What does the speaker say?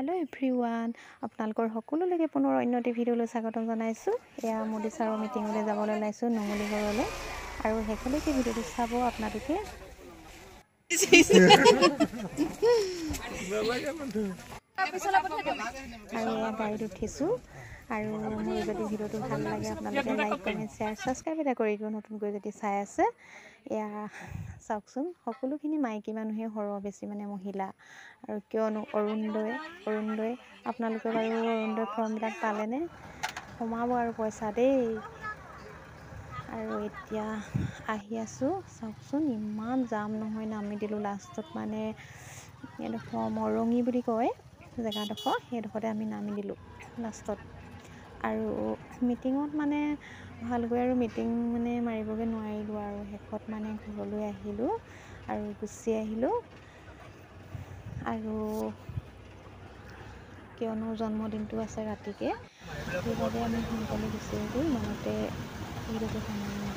Hello' everyone, আপোনালোকৰ সকলোলৈকে পুনৰ অন্য এটা ভিডিঅ'লৈ স্বাগতম জনাইছোঁ। এয়া মোদী ছাৰৰ মিটিঙলৈ যাবলৈ ওলাইছোঁ নুমলীগড়লৈ, আৰু শেষলৈকে ভিডিঅ'টো চাব আপোনালোকে। আৰু এয়া গাড়ীত উঠিছোঁ, আৰু মোৰ যদি ভিডিঅ'টো ভাল লাগে আপোনালোকে লাইক কমেণ্ট শ্বেয়াৰ ছাবস্ক্ৰাইব এটা কৰি দিব, নতুনকৈ যদি চাই আছে। এয়া চাওকচোন, সকলোখিনি মাইকী মানুহে সৰহ বেছি মানে মহিলা, আৰু কিয়নো অৰুণোদয় আপোনালোকে বাৰু অৰুণোদয় ফৰ্মবিলাক পালেনে? সোমাব আৰু পইচা দেই। আৰু এতিয়া আহি আছোঁ, চাওকচোন ইমান জাম নহয়, নামি দিলোঁ লাষ্টত। মানে এডোখৰ মৰঙি বুলি কয় জেগাডোখৰ, সেইডোখৰতে আমি নামি দিলোঁ লাষ্টত। আৰু মিটিঙত মানে ভালকৈ আৰু মিটিং মানে মাৰিবগৈ নোৱাৰিলোঁ, আৰু শেষত মানে ঘৰলৈ আহিলোঁ আৰু গুচি আহিলোঁ। আৰু কিয়নো জন্মদিনটো আছে ৰাতিকৈ, সেইবাবে আমি সোনকালে গুচি আহিলোঁ। ইমানতে ভিডিঅ'টো সামৰণি